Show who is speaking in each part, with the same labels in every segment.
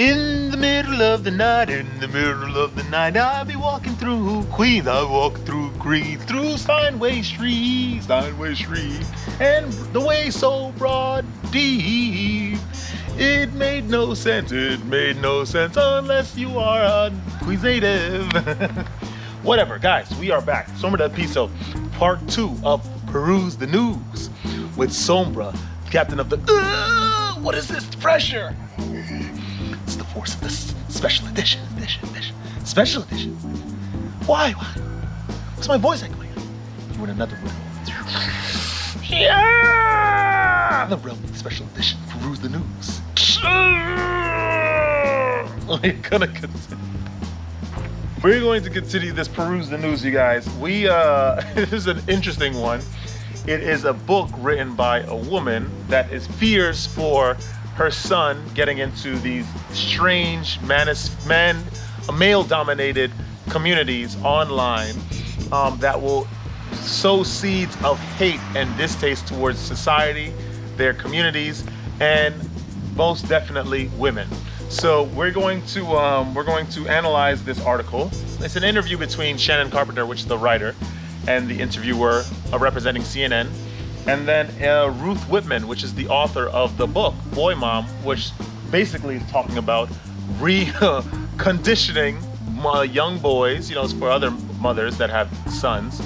Speaker 1: In the middle of the night, I'll be walking through Queens. I walk through Queens, through Steinway Street, and the way so broad, deep. It made no sense unless you are a Queens native. Whatever, guys, we are back. Sombra del Piso, part 2 of Peruse the News with Sombra, captain of the, what is this pressure? It's the force of this special edition. Special edition. Why? What's my voice echoing? You in another realm. Yeah! The realm of special edition, Peruse the News. We're going to continue this Peruse the News, you guys. This is an interesting one. It is a book written by a woman that is fears for her son getting into these strange male-dominated communities online that will sow seeds of hate and distaste towards society, their communities, and most definitely women. So we're going to analyze this article. It's an interview between Shannon Carpenter, which is the writer, and the interviewer representing CNN. And then Ruth Whitman, which is the author of the book, Boy Mom, which basically is talking about conditioning young boys, it's for other mothers that have sons,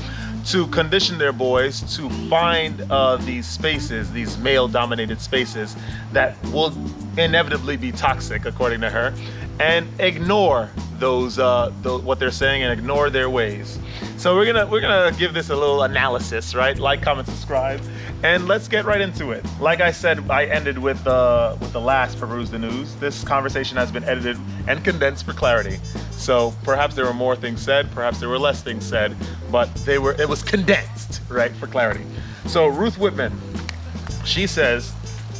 Speaker 1: to condition their boys to find these spaces, these male-dominated spaces that will inevitably be toxic, according to her, and ignore those what they're saying and ignore their ways. So we're gonna give this a little analysis, right? Like, comment, subscribe, and let's get right into it. Like I said, I ended with the last Peruse the News. This conversation has been edited and condensed for clarity. So perhaps there were more things said, perhaps there were less things said, but it was condensed, right, for clarity. So Ruth Whitman, she says,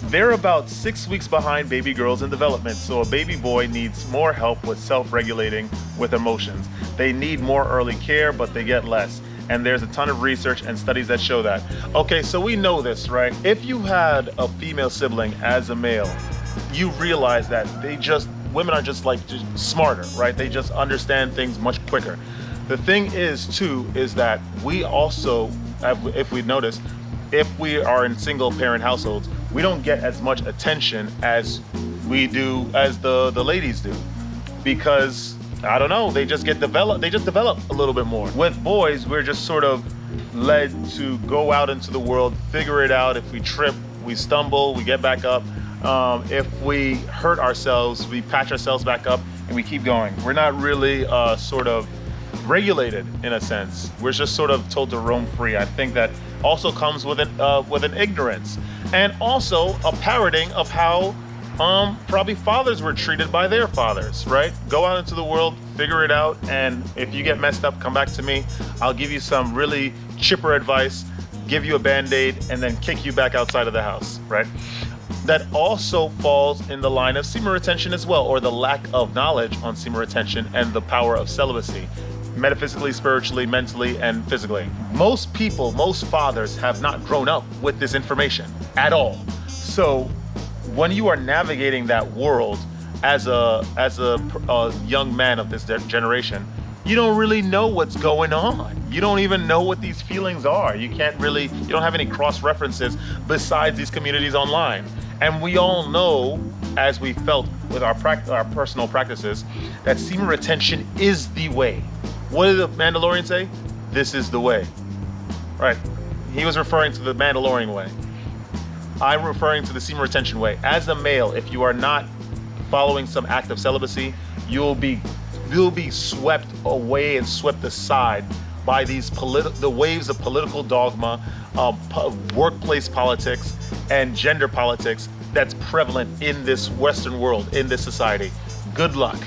Speaker 1: they're about 6 weeks behind baby girls in development, so a baby boy needs more help with self-regulating with emotions. They need more early care, but they get less. And there's a ton of research and studies that show that. Okay, so we know this, right? If you had a female sibling as a male, you realize that women are just smarter, right? They just understand things much quicker. The thing is that we also, if we notice, if we are in single parent households, we don't get as much attention as we do, as the ladies do, because I don't know, they just develop a little bit more. With boys, we're just sort of led to go out into the world, figure it out. If we trip, we stumble, we get back up. If we hurt ourselves, we patch ourselves back up and we keep going. We're not really sort of regulated in a sense. We're just sort of told to roam free. I think that also comes with an ignorance, and also a parroting of how probably fathers were treated by their fathers, right? Go out into the world, figure it out, and if you get messed up, come back to me. I'll give you some really chipper advice, give you a band-aid, and then kick you back outside of the house, right? That also falls in the line of semen retention as well, or the lack of knowledge on semen retention and the power of celibacy, metaphysically, spiritually, mentally, and physically. Most fathers have not grown up with this information at all. So when you are navigating that world as a young man of this generation, you don't really know what's going on. You don't even know what these feelings are. You don't have any cross references besides these communities online. And we all know, as we felt with our personal practices, that semen retention is the way. What did the Mandalorian say? This is the way. Right. He was referring to the Mandalorian way. I'm referring to the semen retention way. As a male, if you are not following some act of celibacy, you'll be swept away and swept aside by the waves of political dogma, workplace politics, and gender politics that's prevalent in this Western world, in this society. Good luck.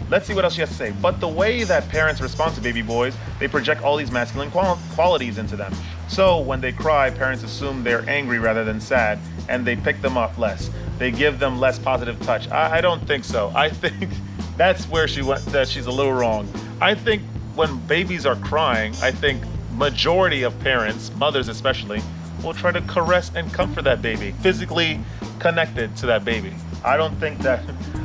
Speaker 1: Let's see what else she has to say. But the way that parents respond to baby boys, they project all these masculine qualities into them. So when they cry, parents assume they're angry rather than sad, and they pick them up less. They give them less positive touch. I don't think so. I think that's where she's a little wrong. I think when babies are crying, I think majority of parents, mothers especially, will try to caress and comfort that baby, physically connected to that baby. I don't think that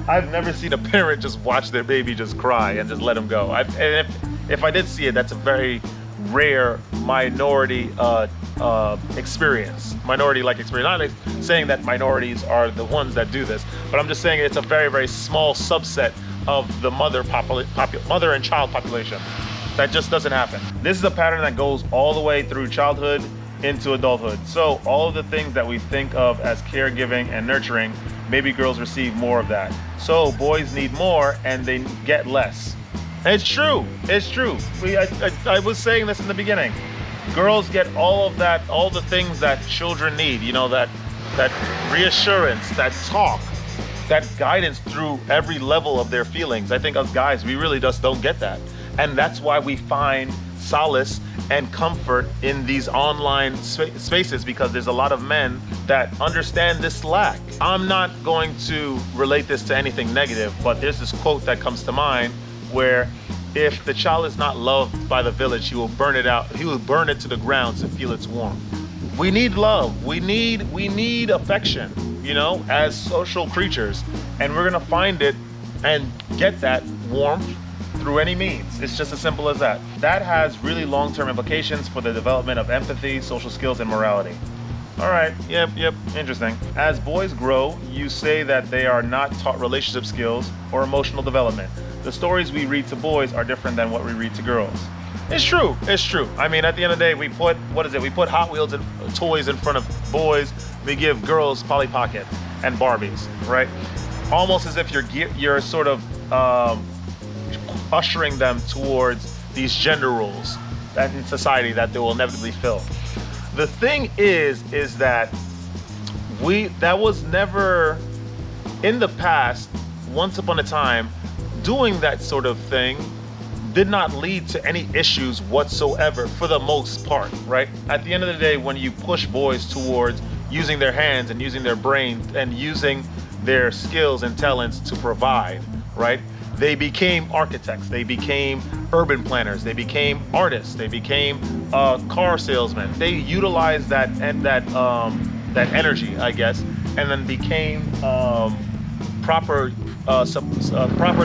Speaker 1: I've never seen a parent just watch their baby just cry and just let him go. And if I did see it, that's a very rare minority experience, minority-like experience. I'm not saying that minorities are the ones that do this, but I'm just saying it's a very, very small subset of the mother and child population. That just doesn't happen. This is a pattern that goes all the way through childhood into adulthood. So all of the things that we think of as caregiving and nurturing, baby girls receive more of that. So boys need more and they get less. It's true. It's true. I was saying this in the beginning. Girls get all of that, all the things that children need. You know, that reassurance, that talk, that guidance through every level of their feelings. I think us guys, we really just don't get that. And that's why we find solace and comfort in these online spaces, because there's a lot of men that understand this lack. I'm not going to relate this to anything negative, but there's this quote that comes to mind where if the child is not loved by the village, he will burn it out. He will burn it to the ground to feel its warmth. We need love. We need affection, you know, as social creatures. And we're gonna find it and get that warmth through any means. It's just as simple as that. That has really long-term implications for the development of empathy, social skills, and morality. All right, yep, interesting. As boys grow, you say that they are not taught relationship skills or emotional development. The stories we read to boys are different than what we read to girls. It's true. I mean, at the end of the day, we put Hot Wheels and toys in front of boys. We give girls Polly Pockets and Barbies, right? Almost as if you're sort of ushering them towards these gender roles that in society that they will inevitably fill. The thing is that that was never in the past. Once upon a time, doing that sort of thing did not lead to any issues whatsoever for the most part, right? At the end of the day, when you push boys towards using their hands and using their brain and using their skills and talents to provide, right? They became architects, they became urban planners, they became artists, they became car salesmen. They utilized that energy, I guess, and then became proper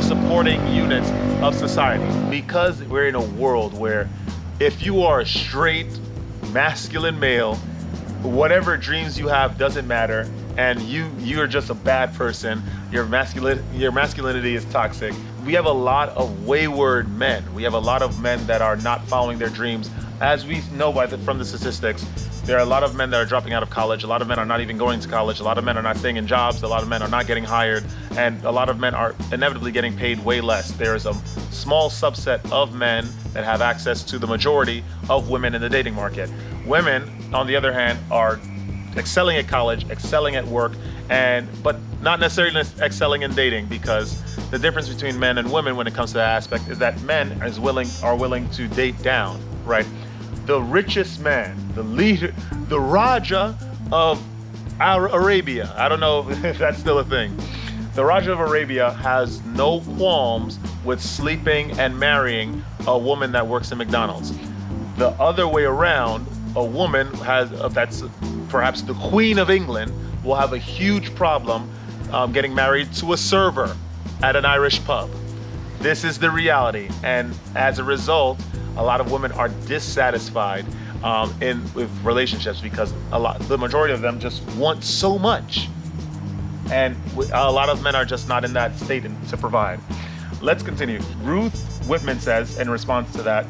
Speaker 1: supporting units of society. Because we're in a world where if you are a straight masculine male, whatever dreams you have doesn't matter, and you're just a bad person. Your masculinity is toxic. We have a lot of wayward men. We have a lot of men that are not following their dreams. As we know from the statistics, there are a lot of men that are dropping out of college. A lot of men are not even going to college. A lot of men are not staying in jobs. A lot of men are not getting hired. And a lot of men are inevitably getting paid way less. There is a small subset of men that have access to the majority of women in the dating market. Women, on the other hand, are excelling at college, excelling at work, but not necessarily excelling in dating, because the difference between men and women when it comes to that aspect is that men are willing to date down, right? The richest man, the leader, the Raja of Arabia. I don't know if that's still a thing. The Raja of Arabia has no qualms with sleeping and marrying a woman that works in McDonald's. The other way around, a woman that's perhaps the Queen of England will have a huge problem getting married to a server at an Irish pub. This is the reality, and as a result, a lot of women are dissatisfied with relationships because the majority of them just want so much, and a lot of men are just not in that state to provide. Let's continue. Ruth Whitman says in response to that,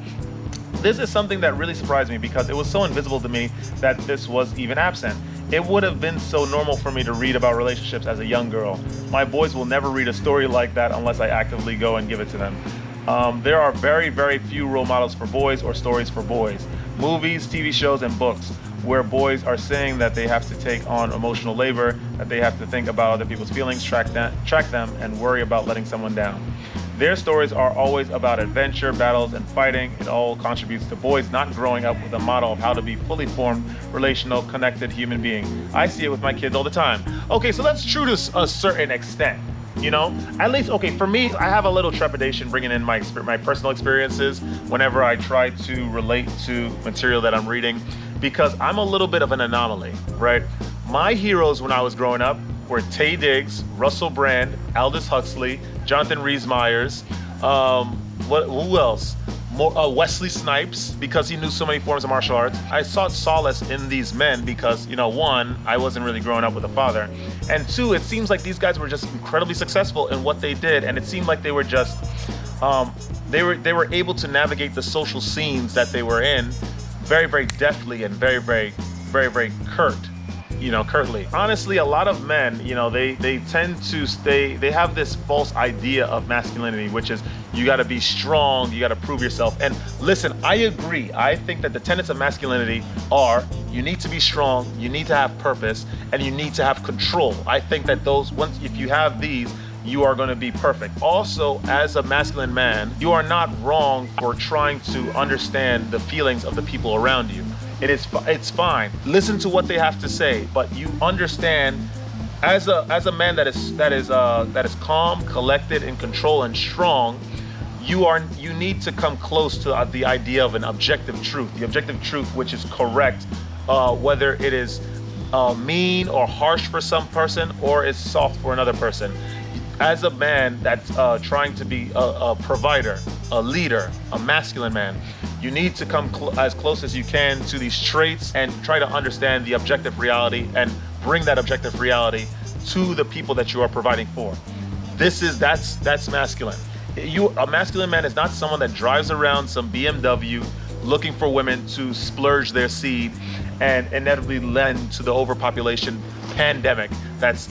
Speaker 1: "This is something that really surprised me because it was so invisible to me that this was even absent. It would have been so normal for me to read about relationships as a young girl. My boys will never read a story like that unless I actively go and give it to them. There are very, very few role models for boys or stories for boys. Movies, TV shows, and books where boys are saying that they have to take on emotional labor, that they have to think about other people's feelings, track them, and worry about letting someone down. Their stories are always about adventure, battles, and fighting. It all contributes to boys not growing up with a model of how to be fully formed, relational, connected human being. I see it with my kids all the time." Okay, so that's true to a certain extent. You know, at least, okay, for me, I have a little trepidation bringing in my personal experiences whenever I try to relate to material that I'm reading, because I'm a little bit of an anomaly, right? My heroes when I was growing up were Taye Diggs, Russell Brand, Aldous Huxley, Jonathan Rhys-Meyers, who else? Wesley Snipes, because he knew so many forms of martial arts. I sought solace in these men because, you know, one, I wasn't really growing up with a father, and two, it seems like these guys were just incredibly successful in what they did, and it seemed like they were just, they were able to navigate the social scenes that they were in very, very deftly and very, very, very, very curtly. Honestly, a lot of men, you know, they tend to they have this false idea of masculinity, which is you got to be strong, you got to prove yourself. And listen, I agree. I think that the tenets of masculinity are you need to be strong, you need to have purpose, and you need to have control. I think that if you have these, you are going to be perfect. Also, as a masculine man, you are not wrong for trying to understand the feelings of the people around you. It's fine. Listen to what they have to say, but you understand as a man that is calm, collected, in control, and strong. You need to come close to the idea of an objective truth. The objective truth, which is correct, whether it is mean or harsh for some person or is soft for another person. As a man that's trying to be a provider, a leader, a masculine man, you need to come as close as you can to these traits and try to understand the objective reality and bring that objective reality to the people that you are providing for. That's masculine. A masculine man is not someone that drives around some BMW looking for women to splurge their seed and inevitably lend to the overpopulation pandemic that's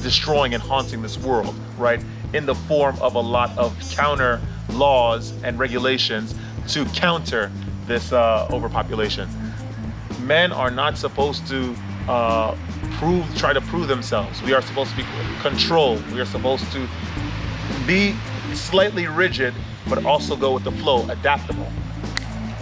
Speaker 1: destroying and haunting this world, right? In the form of a lot of counter laws and regulations to counter this overpopulation. Men are not supposed to try to prove themselves. We are supposed to be controlled. We are supposed to be slightly rigid, but also go with the flow, adaptable.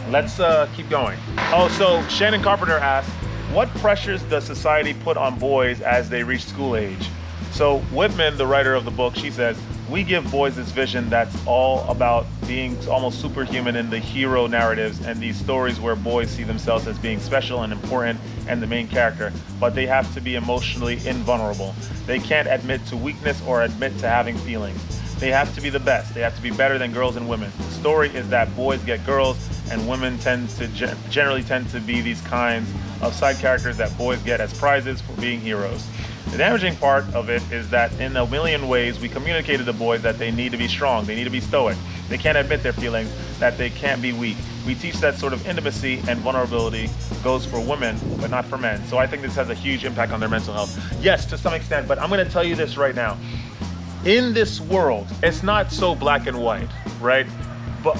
Speaker 1: Let's keep going. Oh, so Shannon Carpenter asked, what pressures does society put on boys as they reach school age? So Whitman, the writer of the book, she says, we give boys this vision that's all about being almost superhuman in the hero narratives and these stories where boys see themselves as being special and important and the main character, but they have to be emotionally invulnerable. They can't admit to weakness or admit to having feelings. They have to be the best. They have to be better than girls and women. The story is that boys get girls and women generally tend to be these kinds of side characters that boys get as prizes for being heroes. The damaging part of it is that in a million ways we communicate to the boys that they need to be strong, they need to be stoic, they can't admit their feelings, that they can't be weak. We teach that sort of intimacy and vulnerability goes for women, but not for men. So I think this has a huge impact on their mental health. Yes, to some extent, but I'm going to tell you this right now. In this world, it's not so black and white, right? But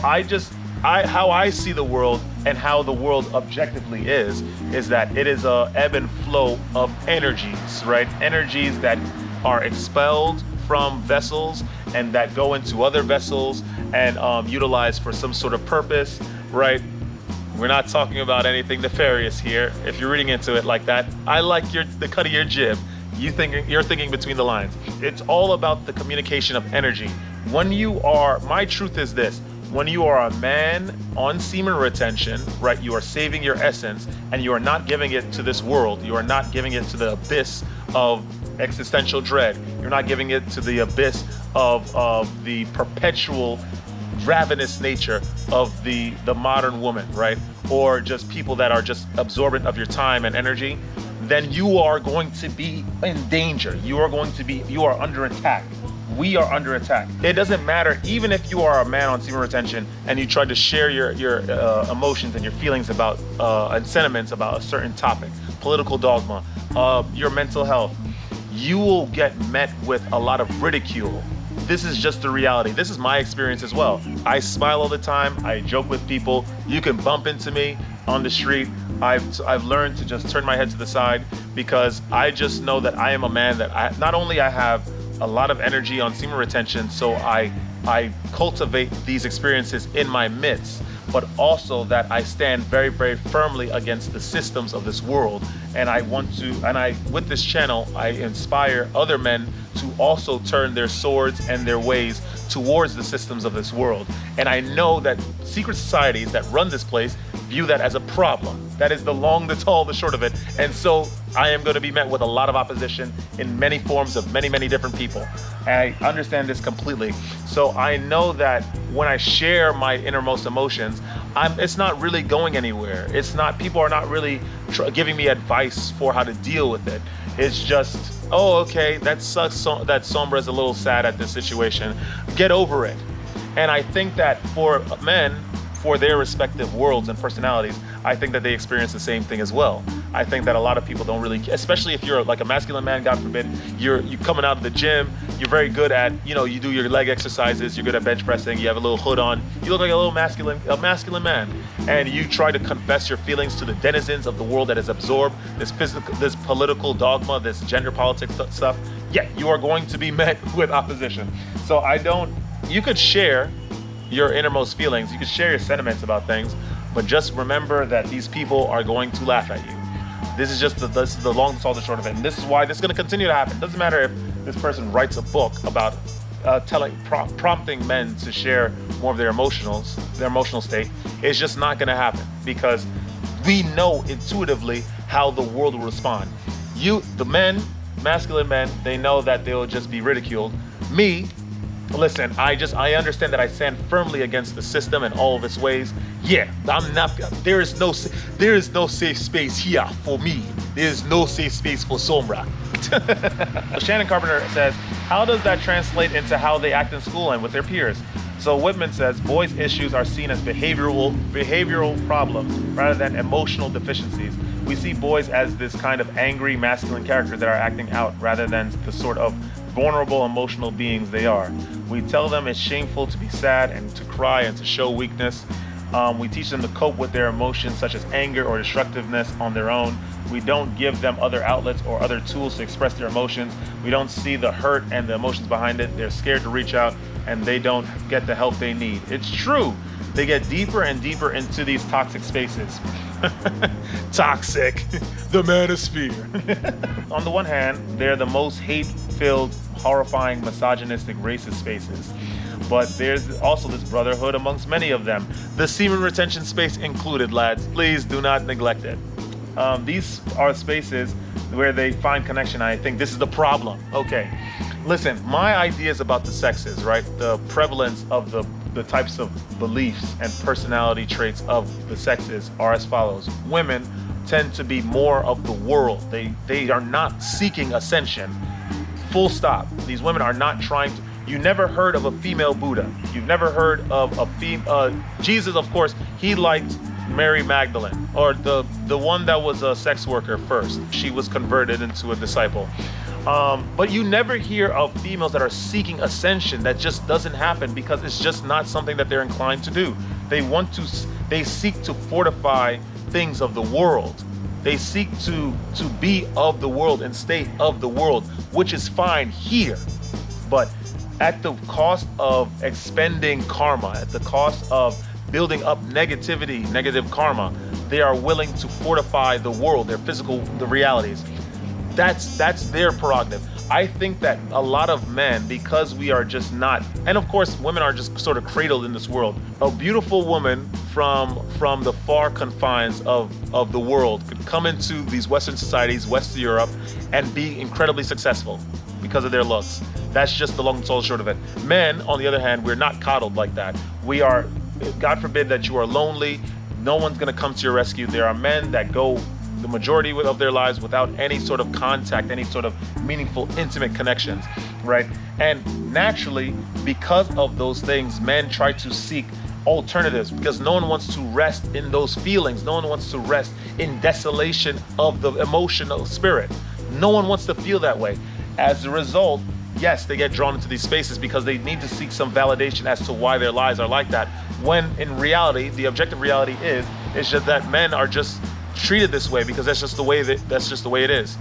Speaker 1: how I see the world and how the world objectively is that it is a ebb and flow of energies, right? Energies that are expelled from vessels and that go into other vessels and utilized for some sort of purpose, right? We're not talking about anything nefarious here. If you're reading into it like that, I like the cut of your jib. You're thinking between the lines. It's all about the communication of energy. My truth is this. When you are a man on semen retention, right, you are saving your essence and you are not giving it to this world. You are not giving it to the abyss of existential dread. You're not giving it to the abyss of the perpetual ravenous nature of the modern woman, right? Or just people that are just absorbent of your time and energy. Then you are going to be in danger. You are under attack. We are under attack. It doesn't matter, even if you are a man on semen retention and you try to share your emotions and your feelings about and sentiments about a certain topic, political dogma, your mental health, you will get met with a lot of ridicule. This is just the reality. This is my experience as well. I smile all the time. I joke with people. You can bump into me on the street. I've learned to just turn my head to the side because I just know that I am a man that not only I have a lot of energy on semen retention, so I cultivate these experiences in my midst, but also that I stand very, very firmly against the systems of this world. And with this channel, I inspire other men to also turn their swords and their ways towards the systems of this world. And I know that secret societies that run this place, view that as a problem. That is the long, the tall, the short of it. And so I am going to be met with a lot of opposition in many forms of many, many different people. And I understand this completely. So I know that when I share my innermost emotions, it's not really going anywhere. It's not, people are not really giving me advice for how to deal with it. It's just, oh, okay, that sucks. That Sombra is a little sad at this situation. Get over it. And I think that for men, for their respective worlds and personalities, I think that they experience the same thing as well. I think that a lot of people don't really, especially if you're like a masculine man, God forbid, you're coming out of the gym, you're very good at, you do your leg exercises, you're good at bench pressing, you have a little hood on, you look like a masculine man, and you try to confess your feelings to the denizens of the world that has absorbed this political dogma, this gender politics stuff. Yeah, you are going to be met with opposition. So you could share your innermost feelings, you could share your sentiments about things, but just remember that these people are going to laugh at you. This is the long, tall, the short of it. And this is why this is going to continue to happen. It doesn't matter if this person writes a book about prompting men to share more of their emotional state. It's just not going to happen, because we know intuitively how the world will respond. The men, masculine men, they know that they will just be ridiculed. Me, listen, I understand that I stand firmly against the system and all of its ways. Yeah, there is no safe space here for me. There is no safe space for Sombra. Shannon Carpenter says, how does that translate into how they act in school and with their peers? So Whitman says, boys' issues are seen as behavioral problems rather than emotional deficiencies. We see boys as this kind of angry masculine characters that are acting out rather than the sort of vulnerable emotional beings they are. We tell them it's shameful to be sad and to cry and to show weakness. We teach them to cope with their emotions such as anger or destructiveness on their own. We don't give them other outlets or other tools to express their emotions. We don't see the hurt and the emotions behind it. They're scared to reach out and they don't get the help they need. It's true. They get deeper and deeper into these toxic spaces. Toxic, the manosphere. On the one hand, they're the most hate-filled, horrifying, misogynistic, racist spaces. But there's also this brotherhood amongst many of them. The semen retention space included, lads. Please do not neglect it. These are spaces where they find connection. I think this is the problem. Okay, listen, my ideas about the sexes, right? The prevalence of the types of beliefs and personality traits of the sexes are as follows. Women tend to be more of the world. They are not seeking ascension. Full stop. These women are not trying to. You never heard of a female Buddha. You've never heard of a female. Jesus, of course, he liked Mary Magdalene, or the one that was a sex worker first. She was converted into a disciple. But you never hear of females that are seeking ascension. That just doesn't happen because it's just not something that they're inclined to do. They seek to fortify things of the world. They seek to be of the world and stay of the world, which is fine here. But at the cost of expending karma, at the cost of building up negative karma, they are willing to fortify the world, their physical, the realities. That's their prerogative. I think that a lot of men, because we are just not, and of course women are just sort of cradled in this world. A beautiful woman from the far confines of the world could come into these Western societies, West Europe, and be incredibly successful because of their looks. That's just the long and tall short of it. Men, on the other hand, we're not coddled like that. We are, God forbid that you are lonely, no one's gonna come to your rescue. There are men that go the majority of their lives without any sort of contact, any sort of meaningful, intimate connections, right? And naturally, because of those things, men try to seek alternatives because no one wants to rest in those feelings. No one wants to rest in desolation of the emotional spirit. No one wants to feel that way. As a result, yes, they get drawn into these spaces because they need to seek some validation as to why their lives are like that. When in reality, the objective reality is just that men are just treated this way because that's just the way it is.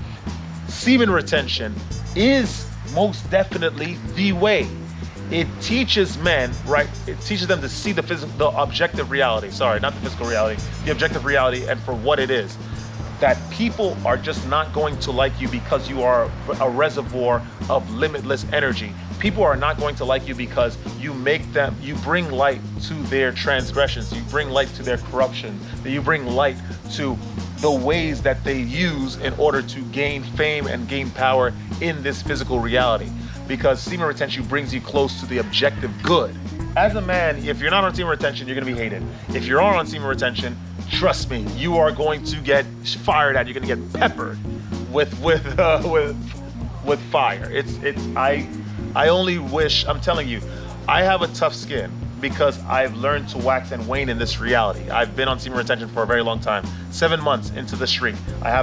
Speaker 1: Semen retention is most definitely the way. It teaches men, right? It teaches them to see the objective reality. Sorry, not the physical reality, the objective reality, and for what it is. That people are just not going to like you because you are a reservoir of limitless energy. people are not going to like you because you bring light to their transgressions, you bring light to their corruption, that you bring light to the ways that they use in order to gain fame and gain power in this physical reality. Because semen retention brings you close to the objective good. As a man, if you're not on semen retention, you're gonna be hated. If you're on semen retention, trust me, you are going to get fired at. You're gonna get peppered with fire. I only wish, I'm telling you, I have a tough skin because I've learned to wax and wane in this reality. I've been on semen retention for a very long time. 7 months into the streak. I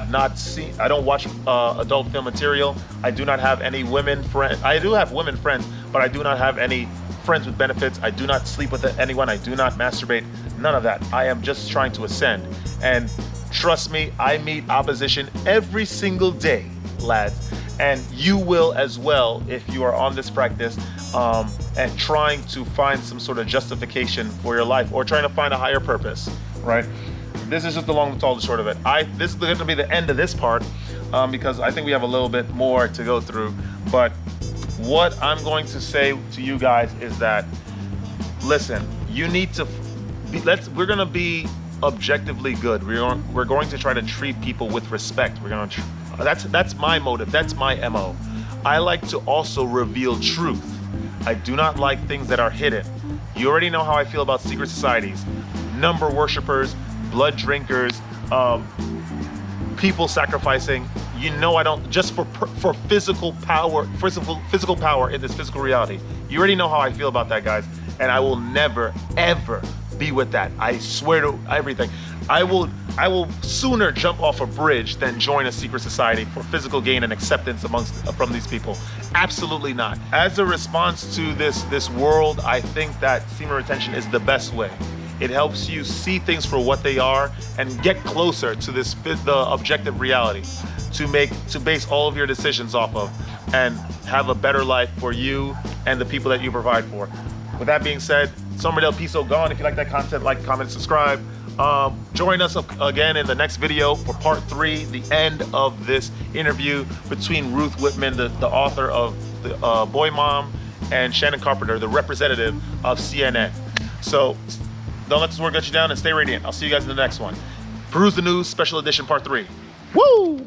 Speaker 1: don't watch adult film material. I do not have any women friends. I do have women friends, but I do not have any friends with benefits. I do not sleep with anyone. I do not masturbate. None of that. I am just trying to ascend. And trust me, I meet opposition every single day, lads. And you will as well if you are on this practice and trying to find some sort of justification for your life or trying to find a higher purpose, right? This is just the long and tall and short of it. This is going to be the end of this part because I think we have a little bit more to go through. But what I'm going to say to you guys is that, listen, you need to we're going to be objectively good. We're going to try to treat people with respect. That's my motive. That's my MO. I like to also reveal truth. I do not like things that are hidden. You already know how I feel about secret societies, number worshipers, blood drinkers, people sacrificing. You know I don't, just for physical power in this physical reality. You already know how I feel about that, guys. And I will never, ever be with that. I swear to everything. I will sooner jump off a bridge than join a secret society for physical gain and acceptance from these people. Absolutely not. As a response to this world, I think that semen retention is the best way. It helps you see things for what they are and get closer to the objective reality to base all of your decisions off of and have a better life for you and the people that you provide for. With that being said, Summer Del Piso gone. If you like that content, like, comment, subscribe. Join us again in the next video for part 3, the end of this interview between Ruth Whitman, the author of the Boy Mom, and Shannon Carpenter, the representative of CNN. So don't let this word get you down and stay radiant. I'll see you guys in the next one. Peruse the News, special edition part 3. Woo!